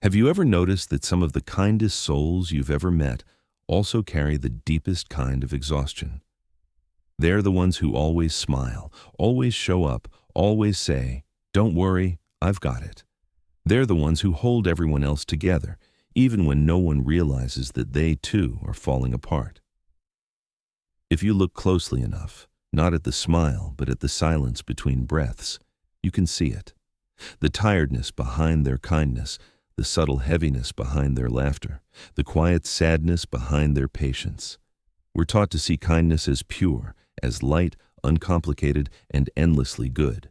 Have you ever noticed that some of the kindest souls you've ever met also carry the deepest kind of exhaustion? They're the ones who always smile, always show up, always say, "Don't worry, I've got it." They're the ones who hold everyone else together, even when no one realizes that they too are falling apart. If you look closely enough, not at the smile, but at the silence between breaths, you can see it. The tiredness behind their kindness, the subtle heaviness behind their laughter, the quiet sadness behind their patience. We're taught to see kindness as pure, as light, uncomplicated, and endlessly good.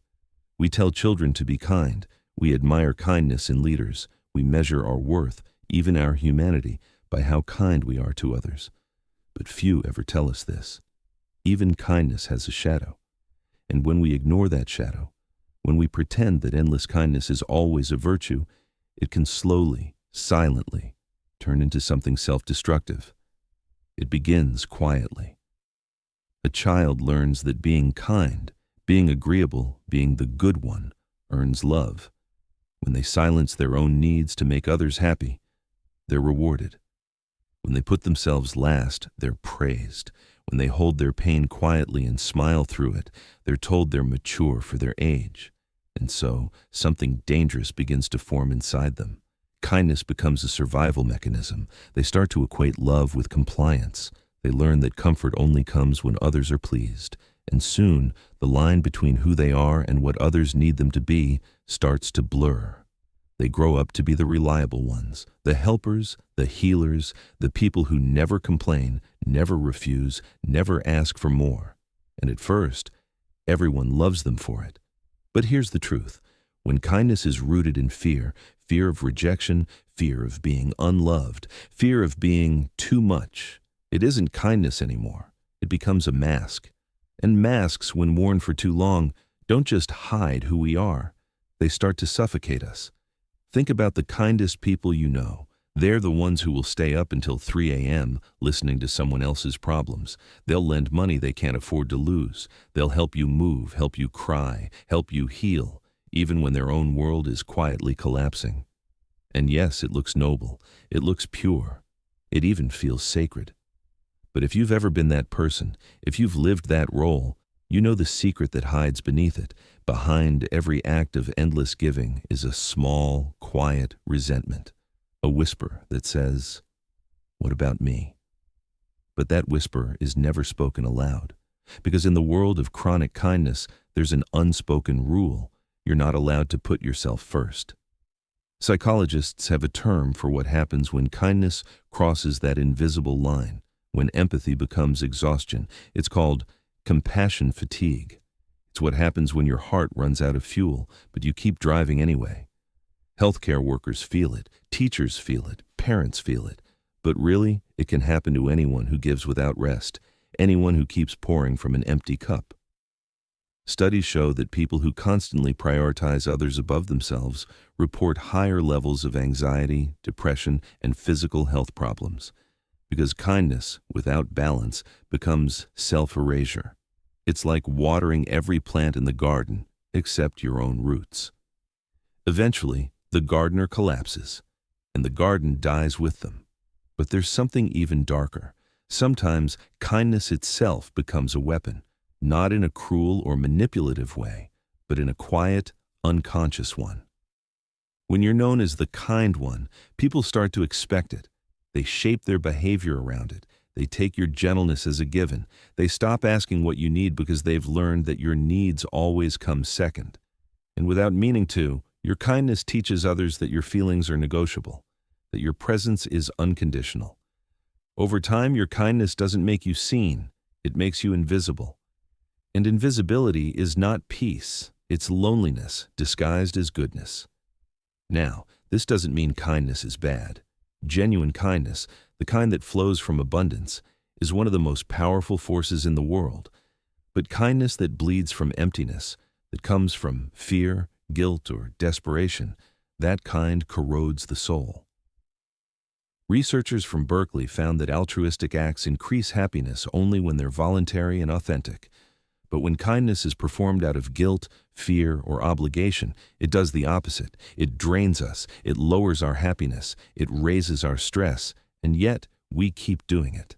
We tell children to be kind. We admire kindness in leaders. We measure our worth, even our humanity, by how kind we are to others. But few ever tell us this. Even kindness has a shadow. And when we ignore that shadow, when we pretend that endless kindness is always a virtue, it can slowly, silently, turn into something self-destructive. It begins quietly. A child learns that being kind, being agreeable, being the good one, earns love. When they silence their own needs to make others happy, they're rewarded. When they put themselves last, they're praised. When they hold their pain quietly and smile through it, they're told they're mature for their age. And so, something dangerous begins to form inside them. Kindness becomes a survival mechanism. They start to equate love with compliance. They learn that comfort only comes when others are pleased. And soon, the line between who they are and what others need them to be starts to blur. They grow up to be the reliable ones, the helpers, the healers, the people who never complain, never refuse, never ask for more. And at first, everyone loves them for it. But here's the truth. When kindness is rooted in fear, fear of rejection, fear of being unloved, fear of being too much, it isn't kindness anymore. It becomes a mask. And masks, when worn for too long, don't just hide who we are. They start to suffocate us. Think about the kindest people you know. They're the ones who will stay up until 3 a.m. listening to someone else's problems. They'll lend money they can't afford to lose. They'll help you move, help you cry, help you heal, even when their own world is quietly collapsing. And yes, it looks noble. It looks pure. It even feels sacred. But if you've ever been that person, if you've lived that role, you know the secret that hides beneath it. Behind every act of endless giving is a small, quiet resentment. A whisper that says, "What about me?" But that whisper is never spoken aloud, because in the world of chronic kindness, there's an unspoken rule. You're not allowed to put yourself first. Psychologists have a term for what happens when kindness crosses that invisible line, when empathy becomes exhaustion. It's called compassion fatigue. It's what happens when your heart runs out of fuel, but you keep driving anyway. Healthcare workers feel it, teachers feel it, parents feel it. But really, it can happen to anyone who gives without rest, anyone who keeps pouring from an empty cup. Studies show that people who constantly prioritize others above themselves report higher levels of anxiety, depression, and physical health problems. Because kindness, without balance, becomes self-erasure. It's like watering every plant in the garden, except your own roots. Eventually, the gardener collapses, and the garden dies with them. But there's something even darker. Sometimes kindness itself becomes a weapon, not in a cruel or manipulative way, but in a quiet, unconscious one. When you're known as the kind one, people start to expect it. They shape their behavior around it. They take your gentleness as a given. They stop asking what you need because they've learned that your needs always come second. And without meaning to, your kindness teaches others that your feelings are negotiable, that your presence is unconditional. Over time, your kindness doesn't make you seen. It makes you invisible. And invisibility is not peace. It's loneliness disguised as goodness. Now, this doesn't mean kindness is bad. Genuine kindness, the kind that flows from abundance, is one of the most powerful forces in the world. But kindness that bleeds from emptiness, that comes from fear, guilt, or desperation, that kind corrodes the soul. Researchers from Berkeley found that altruistic acts increase happiness only when they're voluntary and authentic. But when kindness is performed out of guilt, fear, or obligation, it does the opposite. It drains us, it lowers our happiness, it raises our stress, and yet we keep doing it.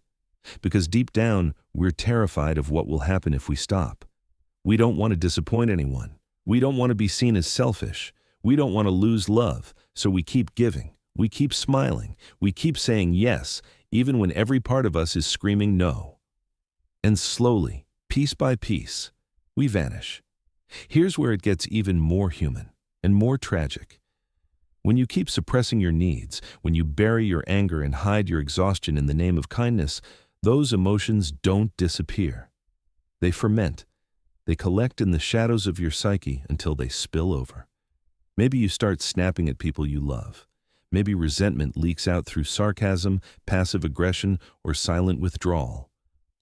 Because deep down, we're terrified of what will happen if we stop. We don't want to disappoint anyone. We don't want to be seen as selfish. We don't want to lose love, so we keep giving. We keep smiling. We keep saying yes, even when every part of us is screaming no. And slowly, piece by piece, we vanish. Here's where it gets even more human and more tragic. When you keep suppressing your needs, when you bury your anger and hide your exhaustion in the name of kindness, those emotions don't disappear. They ferment. They collect in the shadows of your psyche until they spill over. Maybe you start snapping at people you love. Maybe resentment leaks out through sarcasm, passive aggression, or silent withdrawal.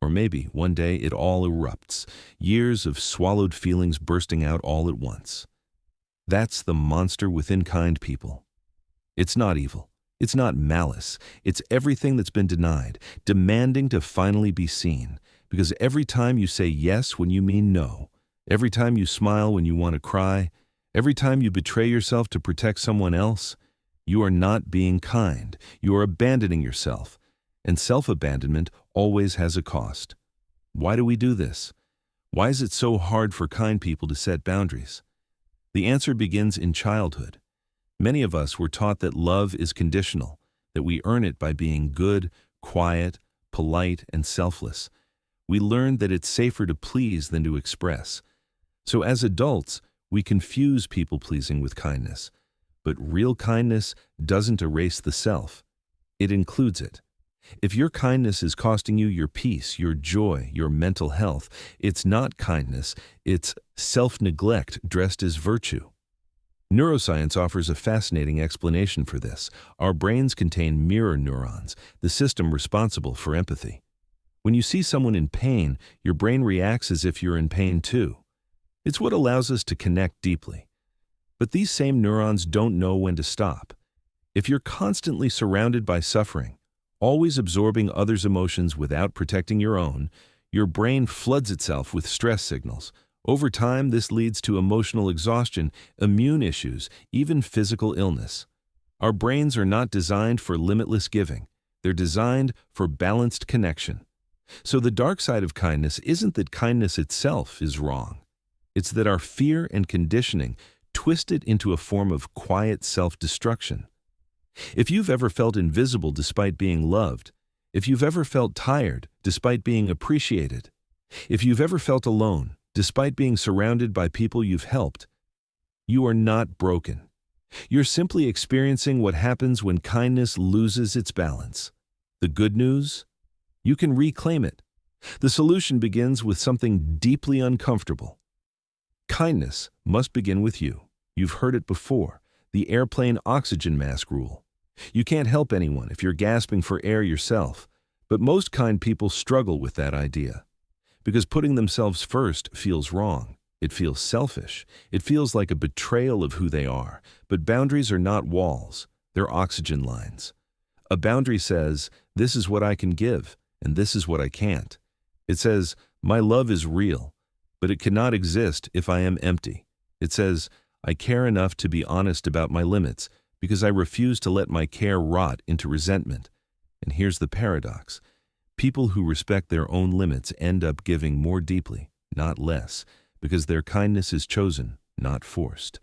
Or maybe one day it all erupts, years of swallowed feelings bursting out all at once. That's the monster within kind people. It's not evil. It's not malice. It's everything that's been denied, demanding to finally be seen. Because every time you say yes when you mean no, every time you smile when you want to cry, every time you betray yourself to protect someone else, you are not being kind. You are abandoning yourself. And self-abandonment always has a cost. Why do we do this? Why is it so hard for kind people to set boundaries? The answer begins in childhood. Many of us were taught that love is conditional, that we earn it by being good, quiet, polite, and selfless. We learned that it's safer to please than to express. So as adults, we confuse people-pleasing with kindness. But real kindness doesn't erase the self. It includes it. If your kindness is costing you your peace, your joy, your mental health, it's not kindness, it's self-neglect dressed as virtue. Neuroscience offers a fascinating explanation for this. Our brains contain mirror neurons, the system responsible for empathy. When you see someone in pain, your brain reacts as if you're in pain too. It's what allows us to connect deeply. But these same neurons don't know when to stop. If you're constantly surrounded by suffering, always absorbing others' emotions without protecting your own, your brain floods itself with stress signals. Over time, this leads to emotional exhaustion, immune issues, even physical illness. Our brains are not designed for limitless giving. They're designed for balanced connection. So the dark side of kindness isn't that kindness itself is wrong. It's that our fear and conditioning twist it into a form of quiet self-destruction. If you've ever felt invisible despite being loved, if you've ever felt tired despite being appreciated, if you've ever felt alone despite being surrounded by people you've helped, you are not broken. You're simply experiencing what happens when kindness loses its balance. The good news? You can reclaim it. The solution begins with something deeply uncomfortable. Kindness must begin with you. You've heard it before, the airplane oxygen mask rule. You can't help anyone if you're gasping for air yourself, but most kind people struggle with that idea. Because putting themselves first feels wrong. It feels selfish. It feels like a betrayal of who they are. But boundaries are not walls. They're oxygen lines. A boundary says, this is what I can give, and this is what I can't. It says, my love is real, but it cannot exist if I am empty. It says, I care enough to be honest about my limits because I refuse to let my care rot into resentment. And here's the paradox. People who respect their own limits end up giving more deeply, not less, because their kindness is chosen, not forced.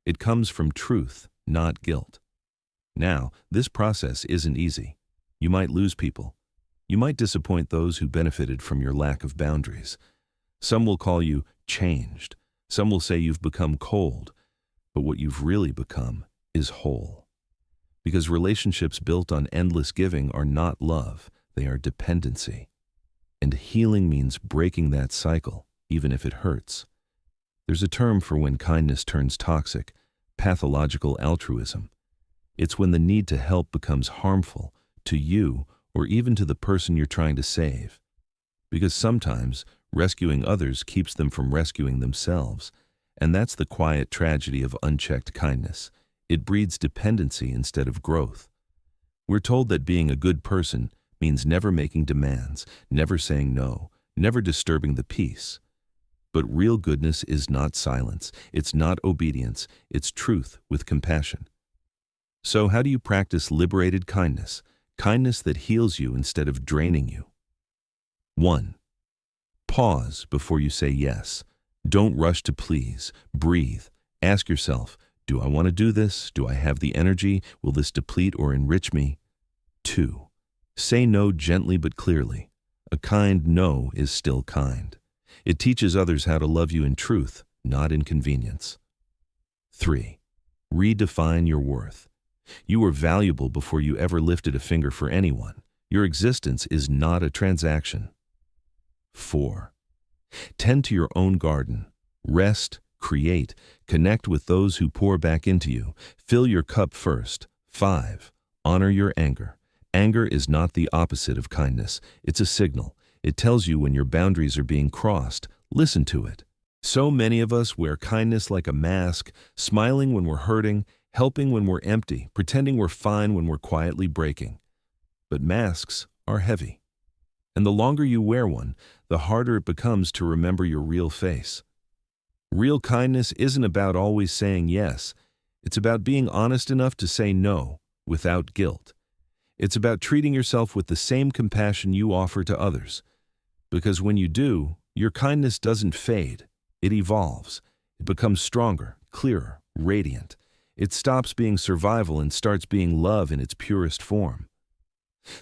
It comes from truth, not guilt. Now, this process isn't easy. You might lose people. You might disappoint those who benefited from your lack of boundaries. Some will call you changed. Some will say you've become cold. But what you've really become is whole. Because relationships built on endless giving are not love, they are dependency. And healing means breaking that cycle, even if it hurts. There's a term for when kindness turns toxic, pathological altruism. It's when the need to help becomes harmful to you or even to the person you're trying to save. Because sometimes rescuing others keeps them from rescuing themselves. And that's the quiet tragedy of unchecked kindness. It breeds dependency instead of growth. We're told that being a good person means never making demands, never saying no, never disturbing the peace. But real goodness is not silence. It's not obedience. It's truth with compassion. So how do you practice liberated kindness? Kindness that heals you instead of draining you. 1. Pause before you say yes. Don't rush to please. Breathe. Ask yourself, do I want to do this? Do I have the energy? Will this deplete or enrich me? 2. Say no gently but clearly. A kind no is still kind. It teaches others how to love you in truth, not in convenience. 3. Redefine your worth. You were valuable before you ever lifted a finger for anyone. Your existence is not a transaction. 4. Tend to your own garden. Rest, create, connect with those who pour back into you. Fill your cup first. 5. Honor your anger. Anger is not the opposite of kindness. It's a signal. It tells you when your boundaries are being crossed. Listen to it. So many of us wear kindness like a mask, smiling when we're hurting, helping when we're empty, pretending we're fine when we're quietly breaking. But masks are heavy. And the longer you wear one, the harder it becomes to remember your real face. Real kindness isn't about always saying yes. It's about being honest enough to say no without guilt. It's about treating yourself with the same compassion you offer to others. Because when you do, your kindness doesn't fade. It evolves. It becomes stronger, clearer, radiant. It stops being survival and starts being love in its purest form.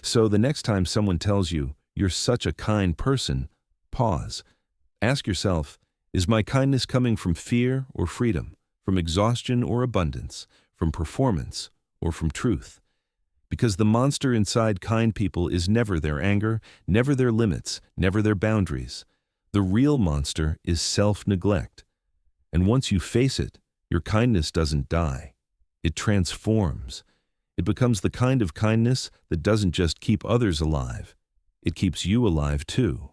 So the next time someone tells you, "You're such a kind person," pause. Ask yourself, is my kindness coming from fear or freedom, from exhaustion or abundance, from performance or from truth? Because the monster inside kind people is never their anger, never their limits, never their boundaries. The real monster is self-neglect. And once you face it, your kindness doesn't die. It transforms. It becomes the kind of kindness that doesn't just keep others alive. It keeps you alive too.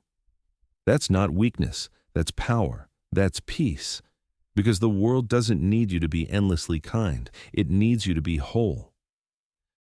That's not weakness. That's power. That's peace. Because the world doesn't need you to be endlessly kind. It needs you to be whole.